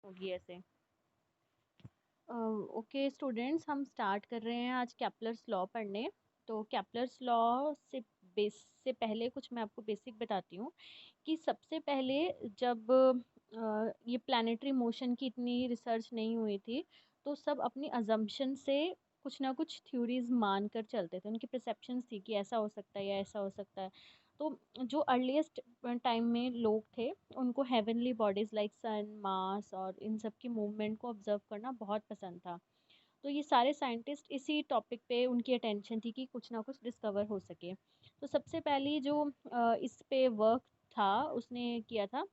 होगी ऐसे। Okay students, हम स्टार्ट कर रहे हैं आज केपलर्स लॉ पढ़ने। तो केपलर्स लॉ से बेस से पहले कुछ मैं आपको बेसिक बताती हूँ कि सबसे पहले जब ये प्लानिटरी मोशन की इतनी रिसर्च नहीं हुई थी, तो सब अपनी अजम्पशन से कुछ ना कुछ थ्योरीज मान कर चलते थे। उनकी परसेप्शंस थी कि ऐसा हो सकता है या ऐसा हो सकता है। तो जो अर्लीस्ट टाइम में लोग थे, उनको हेवनली बॉडीज लाइक सन, मार्स और इन सब की मूवमेंट को ऑब्जर्व करना बहुत पसंद था। तो ये सारे साइंटिस्ट इसी टॉपिक पे उनकी अटेंशन थी कि कुछ ना कुछ डिस्कवर हो सके। तो सबसे पहली जो इस पे वर्क था उसने किया था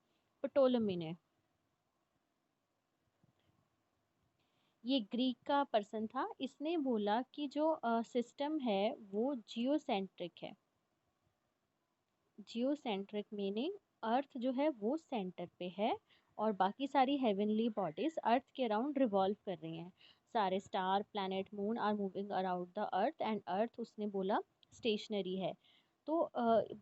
पटोलमी ने। ये ग्रीक का पर्सन था। इसने बोला कि जो सिस्टम है वो जियोसेंट्रिक है। जियोसेंट्रिक मीनिंग अर्थ जो है वो सेंटर पे है और बाकी सारी हेवनली बॉडीज अर्थ के अराउंड रिवॉल्व कर रही हैं। सारे star, planet, moon are moving around the earth and earth उसने बोला स्टेशनरी है। तो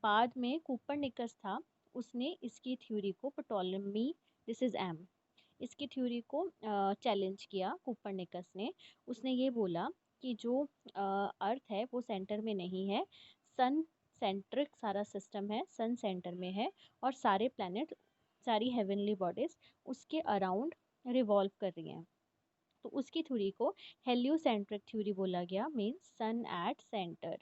बाद में कूपरनिकस था, उसने इसकी थ्योरी को पटोलेमी, दिस इज एम, इसकी थ्योरी को चैलेंज किया कूपरनिकस ने। उसने ये बोला कि जो अर्थ है वो सेंटर में नहीं है, सन सेंट्रिक सारा सिस्टम है, सन सेंटर में है और सारे प्लैनेट, सारी हेवनली बॉडीज उसके अराउंड रिवॉल्व कर रही हैं। तो उसकी थ्योरी को हेलियोसेंट्रिक थ्योरी बोला गया, मीन्स सन एट सेंटर।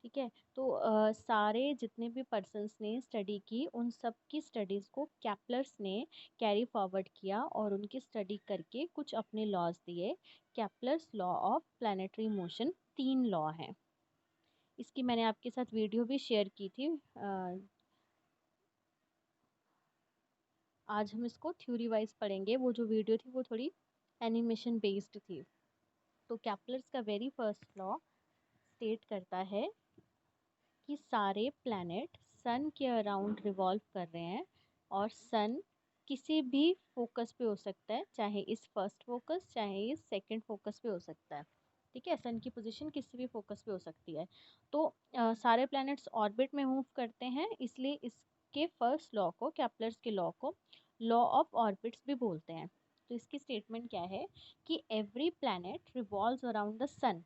ठीक है। तो सारे जितने भी पर्सन्स ने स्टडी की, उन सब की स्टडीज़ को कैपलर्स ने कैरी फॉरवर्ड किया और उनकी स्टडी करके कुछ अपने लॉज दिए। Kepler's law of planetary motion 3 law हैं। इसकी मैंने आपके साथ वीडियो भी शेयर की थी। आज हम इसको थ्योरी वाइज पढ़ेंगे। वो जो वीडियो थी वो थोड़ी एनिमेशन बेस्ड थी। तो कैपलर्स का वेरी फर्स्ट लॉ स्टेट करता है कि सारे प्लैनेट सन के अराउंड रिवॉल्व कर रहे हैं और सन किसी भी फोकस पे हो सकता है, चाहे इस फर्स्ट फोकस चाहे इस सेकंड फोकस पे हो सकता है। ठीक है, सन की पोजीशन किसी भी फोकस पे हो सकती है। तो सारे प्लैनेट्स ऑर्बिट में मूव करते हैं, इसलिए इसके फर्स्ट लॉ को, कैपलर्स के लॉ को, लॉ ऑफ ऑर्बिट्स भी बोलते हैं। तो इसकी स्टेटमेंट क्या है कि every planet revolves around the sun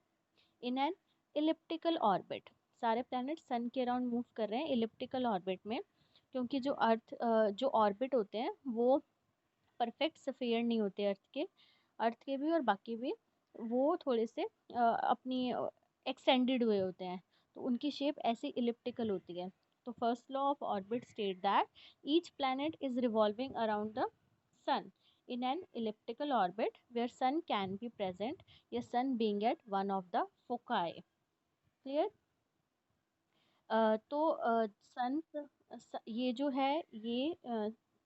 in an elliptical orbit. सारे प्लैनेट सन के अराउंड मूव कर रहे हैं इलिप्टिकल ऑर्बिट में, क्योंकि जो अर्थ जो ऑर्बिट होते हैं वो परफेक्ट स्फीयर नहीं होते अर्थ के भी और बाकी भी, वो थोड़े से अपनी एक्सटेंडेड हुए होते हैं। तो उनकी शेप ऐसी इलिप्टिकल होती है। तो first law of orbit state that each planet is revolving around the sun in an elliptical orbit where sun can be present, या sun being at one of the foci। Clear? तो सन, ये जो है ये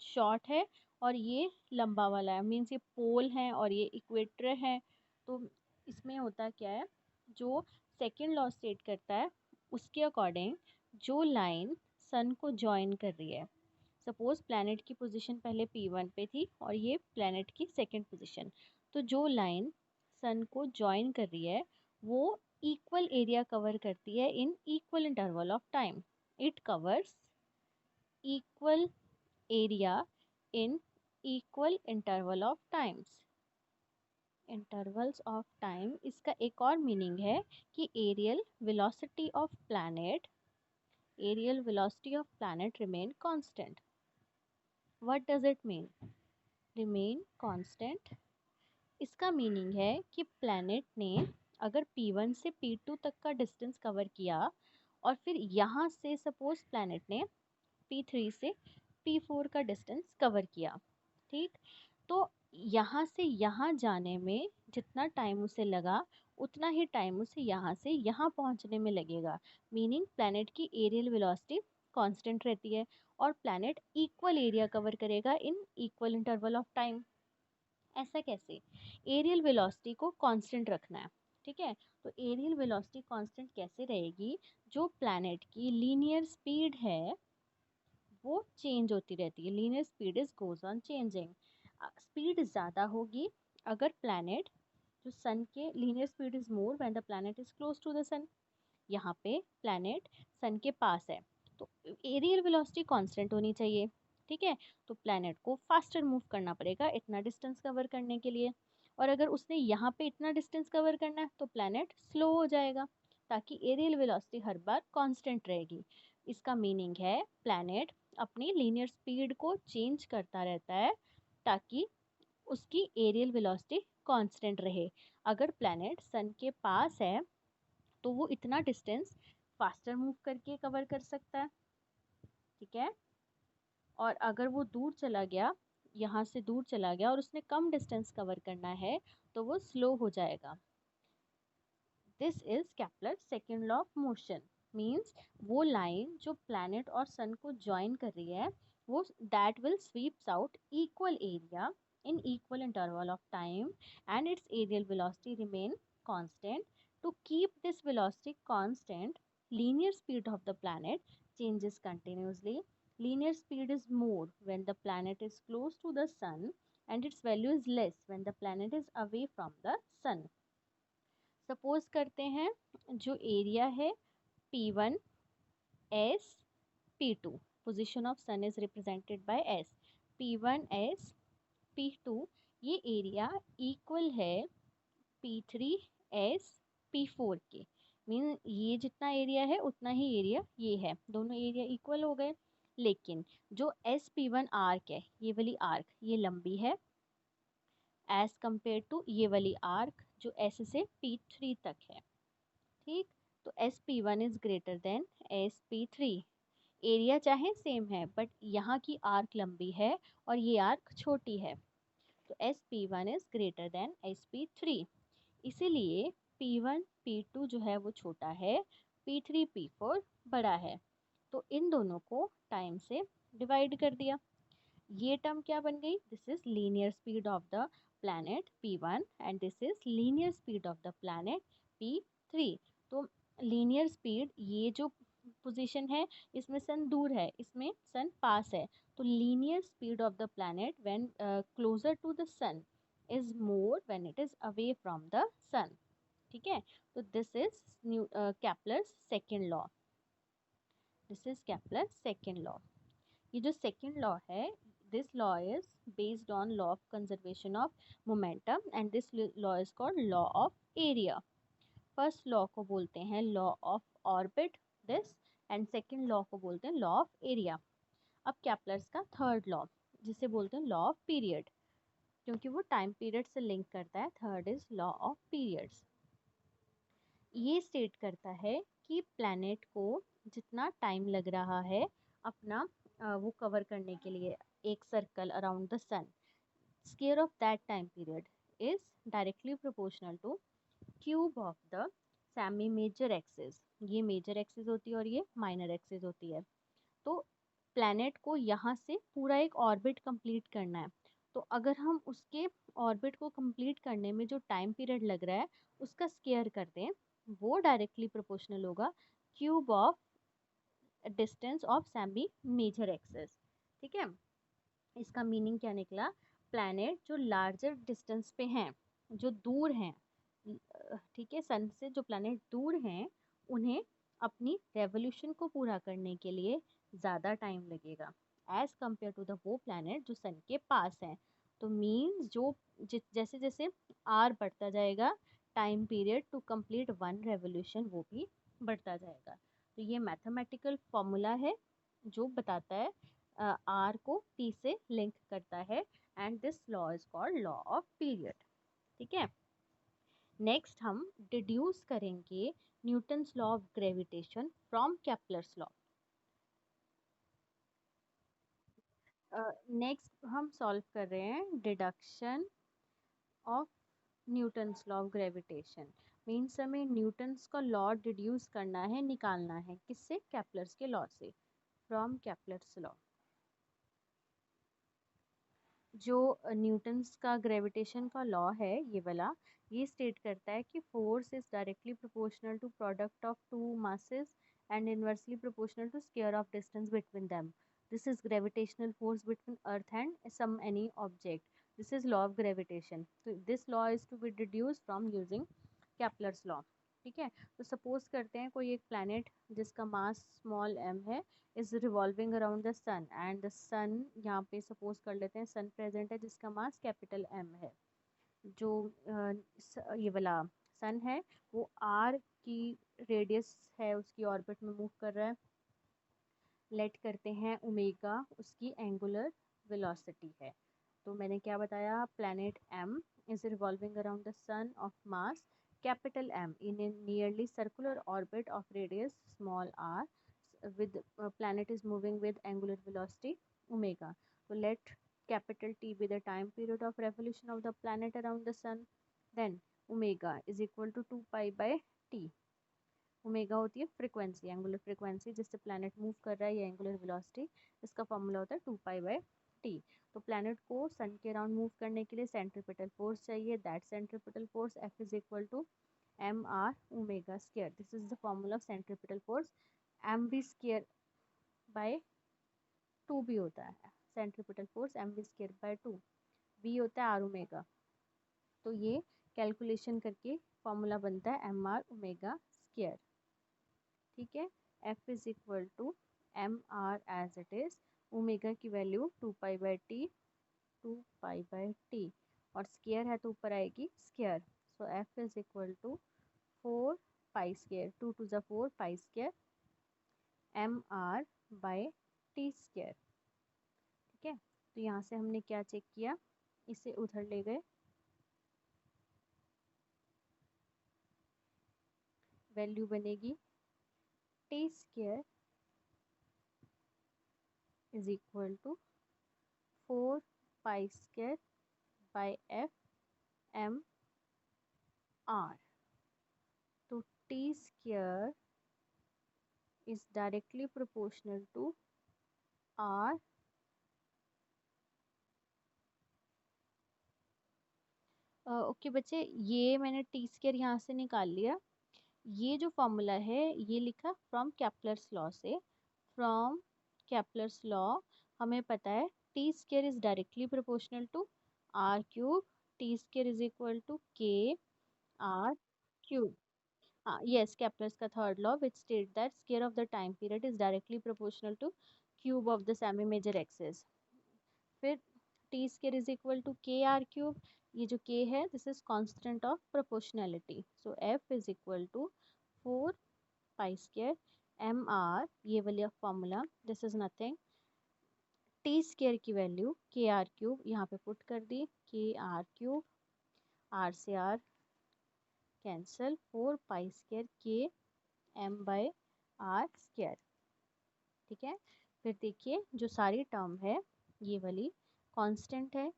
short है और ये लंबा वाला है, मीन्स ये पोल है और ये इक्वेटर है। तो इसमें होता क्या है, जो सेकंड लॉ स्टेट करता है उसके अकॉर्डिंग जो लाइन सन को जॉइन कर रही है, सपोज प्लैनेट की पोजीशन पहले P1 पे थी और ये प्लैनेट की सेकंड पोजीशन, तो जो लाइन सन को जॉइन कर रही है वो इक्वल एरिया कवर करती है in equal interval of time. It covers equal area in equal interval of times. Intervals of time, इसका एक और मीनिंग है कि areal velocity of planet remain constant. What does it mean remain constant? इसका meaning है कि planet ने अगर P1 से P2 तक का डिस्टेंस कवर किया और फिर यहाँ से सपोज प्लैनेट ने P3 से P4 का डिस्टेंस कवर किया, ठीक, तो यहाँ से यहाँ जाने में जितना टाइम उसे लगा उतना ही टाइम उसे यहाँ से यहाँ पहुँचने में लगेगा। मीनिंग प्लैनेट की एरियल वेलोसिटी कांस्टेंट रहती है और प्लैनेट इक्वल एरिया कवर करेगा in equal interval of time. ऐसा कैसे? एरियल वेलोसिटी को कांस्टेंट रखना है। ठीक है, तो एरियल वेलोसिटी कांस्टेंट कैसे रहेगी? जो प्लैनेट की लीनियर स्पीड है वो चेंज होती रहती है। Linear speed is goes on changing. Speed ज़्यादा होगी अगर प्लैनेट, जो सन के linear speed is more when the planet is close to the sun. यहाँ पे प्लैनेट सन के पास है, तो एरियल वेलोसिटी कांस्टेंट होनी चाहिए, ठीक है। तो प्लैनेट को फास्टर मूव करना पड़ेगा इतना डिस्टेंस कवर करने के लिए, और अगर उसने यहाँ पे इतना डिस्टेंस कवर करना है तो प्लैनेट स्लो हो जाएगा, ताकि एरियल वेलोसिटी हर बार कांस्टेंट रहेगी। इसका मीनिंग है प्लैनेट अपनी लीनियर स्पीड को चेंज करता रहता है ताकि उसकी एरियल वेलोसिटी कांस्टेंट रहे। अगर प्लैनेट सन के पास है तो वो इतना डिस्टेंस फास्टर मूव करके कवर कर सकता है, ठीक है। और अगर वो दूर चला गया, यहाँ से दूर चला गया और उसने कम डिस्टेंस कवर करना है तो वो स्लो हो जाएगा। This is Kepler second law of motion. Means वो लाइन जो प्लैनेट और सन को ज्वाइन कर रही है, वो that will sweeps out equal area in equal interval of time and its aerial velocity remain constant. To keep this velocity constant, linear speed of the planet changes continuously. Linear speed is more when the planet is close to the sun and its value is less when the planet is away from the sun. Suppose करते हैं जो area है P1 S P2, position of sun is represented by S, P1 S P2, ये area equal है P3 S P4 के। Mean ये जितना area है उतना ही एरिया ये है, दोनों एरिया इक्वल हो गए। लेकिन जो SP1 आर्क है, ये वाली आर्क ये लंबी है एज कंपेयर टू ये वाली आर्क जो S से P3 तक है, ठीक। तो SP1 is greater than SP3। Area चाहे सेम है बट यहाँ की आर्क लंबी है और ये आर्क छोटी है, तो SP1 is greater than SP3। इसीलिए P1 P2 जो है वो छोटा है, P3 P4 बड़ा है। तो इन दोनों को टाइम से डिवाइड कर दिया। ये टर्म क्या बन गई? This is linear speed of the planet P1 and this is linear speed of the planet P3। तो लीनियर स्पीड, ये जो पोजीशन है इसमें सन दूर है, इसमें सन पास है, तो linear speed of the planet when closer to the sun is more when it is away from the sun, ठीक है। तो this is Kepler's second law, this is Kepler second law. ये जो सेकेंड लॉ है, this law is based on law of conservation of momentum and this law is called law of area. First law को बोलते हैं law of orbit this, and second law को बोलते हैं law of area. अब Kepler's का third law जिसे बोलते हैं लॉ ऑफ पीरियड, क्योंकि वो टाइम पीरियड से लिंक करता है। Third is law of periods. ये स्टेट करता है कि प्लैनेट को जितना टाइम लग रहा है अपना वो कवर करने के लिए एक circle around the sun, square of that time period is directly proportional to cube of the semi major axis. ये मेजर एक्सिस होती है और ये माइनर एक्सिस होती है। तो प्लैनेट को यहाँ से पूरा एक ऑर्बिट कंप्लीट करना है, तो अगर हम उसके ऑर्बिट को कंप्लीट करने में जो टाइम पीरियड लग रहा है उसका स्क्वायर कर दें, वो डायरेक्टली प्रोपोर्शनल होगा cube of distance of semi major axis, ठीक है। इसका मीनिंग क्या निकला? प्लैनेट जो लार्जर डिस्टेंस पे हैं, जो दूर हैं, ठीक है, सन से जो प्लैनेट दूर हैं, उन्हें अपनी रेवोल्यूशन को पूरा करने के लिए ज़्यादा टाइम लगेगा एज कम्पेयर टू द वो प्लैनेट जो सन के पास हैं। तो मीन्स जो जैसे जैसे आर बढ़ता जाएगा, time period to complete one revolution वो भी बढ़ता जाएगा। तो ये मैथमेटिकल फॉर्मूला है जो बताता है आर को पी से लिंक करता है, and this law is called law of period, ठीक है। नेक्स्ट हम डिड्यूस करेंगे Newton's law of gravitation from Kepler's law. Next हम सॉल्व कर रहे हैं deduction of Newton's law of gravitation. Means हमें न्यूटन्स का लॉ डिड्यूस करना है, निकालना है, किससे? केपलर्स के लॉ से, फ्रॉम केपलर्स लॉ। जो न्यूटन्स का ग्रेविटेशन का लॉ है ये वाला, ये स्टेट करता है कि force is directly proportional to product of two masses and inversely proportional to square of distance between them. This is gravitational force between earth and some any object. This is law of gravitation. So this law is to be deduced from using Kepler's law. ठीक है। तो suppose करते हैं कोई एक planet जिसका mass small m है is revolving around the sun, and the sun, यहाँ पे सपोज कर लेते हैं सन प्रेजेंट है जिसका मास कैपिटल m है। जो ये वाला सन है वो r की रेडियस है, उसकी ऑर्बिट में मूव कर रहा है। लेट करते हैं ओमेगा उसकी एंगुलर वेलोसिटी है। तो मैंने क्या बताया, planet m is revolving around the son of mass capital M in a nearly circular orbit of radius small r, with planet is moving with angular velocity omega. So let capital T be the time period of revolution of the planet around the sun. Then omega is equal to 2 pi by t. Omega होती है frequency, angular frequency जिससे planet move कर रहा है, या angular velocity, इसका formula होता है 2 पाई बाय टी। तो प्लैनेट को सन के अराउंड मूव करने के लिए सेंट्रीपिटल फोर्स चाहिए, that centripetal force F is equal to M R omega square. This is the formula of centripetal force. M B square by 2 भी होता है, centripetal force M B square by 2, V होता है are omega. तो ये calculation करके formula बनता है एम आर ओमेगा स्क्वायर। ठीक है, F is equal to M R as it is, omega की value 2 pi by T, 2 pi by T, और स्क्वायर है तो ऊपर आएगी square. So F is equal to 4 pi square, 2 two ज़ा 4 pi square M R by T square. ठीक है, तो यहाँ से हमने क्या चेक किया, इसे उधर ले गए, वैल्यू बनेगी T square is equal to 4 pi square by F M R. तो T square is directly proportional to R. Okay बच्चे, ये मैंने टी स्क्वायर यहाँ से निकाल लिया। ये जो फॉर्मूला है ये लिखा फ्रॉम कैप्लर्स लॉ से। फ्रॉम कैप्लर्स लॉ हमें पता है T square is directly proportional to R cube, T square is equal to K R cube. हाँ यस, कैप्लर्स का third law which state that square of the time period is directly proportional to cube of the semi major axis. फिर T square is equal to K R cube, ये जो K है this is constant of proportionality. So F is equal to 4 pi square M R, ये वाला formula, this is nothing, T square की value K R cube यहाँ पे put कर दी, के आर क्यूब, आर से R cancel, 4 pi square K M by R square. ठीक है, फिर देखिए जो सारी टर्म है ये वाली कांस्टेंट है।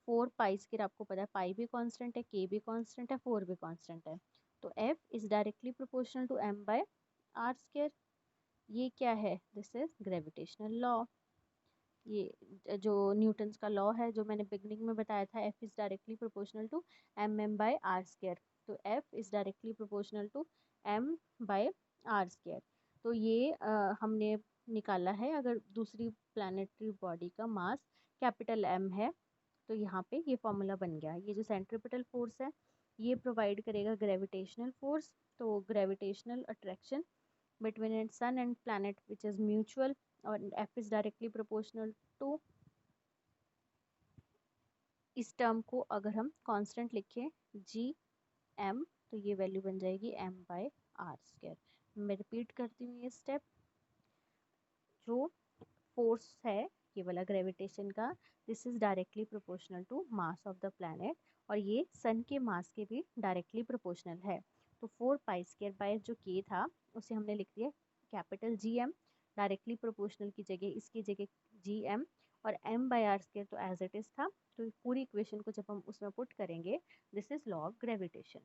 4 पाई स्क्वायर आपको पता है, पाई भी कांस्टेंट है, के भी कांस्टेंट है, 4 भी कांस्टेंट है। तो F is directly proportional to M by R square. ये क्या है, दिस इज ग्रेविटेशनल लॉ। ये जो न्यूटन्स का लॉ है जो मैंने बिगनिंग में बताया था, F is directly proportional to M M by R square. तो F is directly proportional to M by R square. तो ये हमने निकाला है। अगर दूसरी प्लानिटरी बॉडी का मास कैपिटल एम है तो यहाँ पे ये फॉर्मूला बन गया। ये जो सेंट्रीपिटल फोर्स है ये प्रोवाइड करेगा ग्रेविटेशनल फोर्स। तो gravitational attraction between its sun and planet which is mutual, और f is directly proportional to, इस टर्म को अगर हम कांस्टेंट लिखें g m तो ये वैल्यू बन जाएगी m बाय आर स्क्वायर। मैं रिपीट करती हूँ ये स्टेप। जो फोर्स है ये वाला ग्रेविटेशन का, this is directly proportional to mass of the planet, और ये सन के मास के भी डायरेक्टली प्रोपोर्शनल है। तो 4 पाई स्क्वायर बाय जो के था उसे हमने लिख दिया capital G M, directly proportional की जगह इसकी जगह जी एम, और एम बाय आर स्क्वायर तो एज इट इज था। तो पूरी इक्वेशन को जब हम उसमें पुट करेंगे, this is law of gravitation.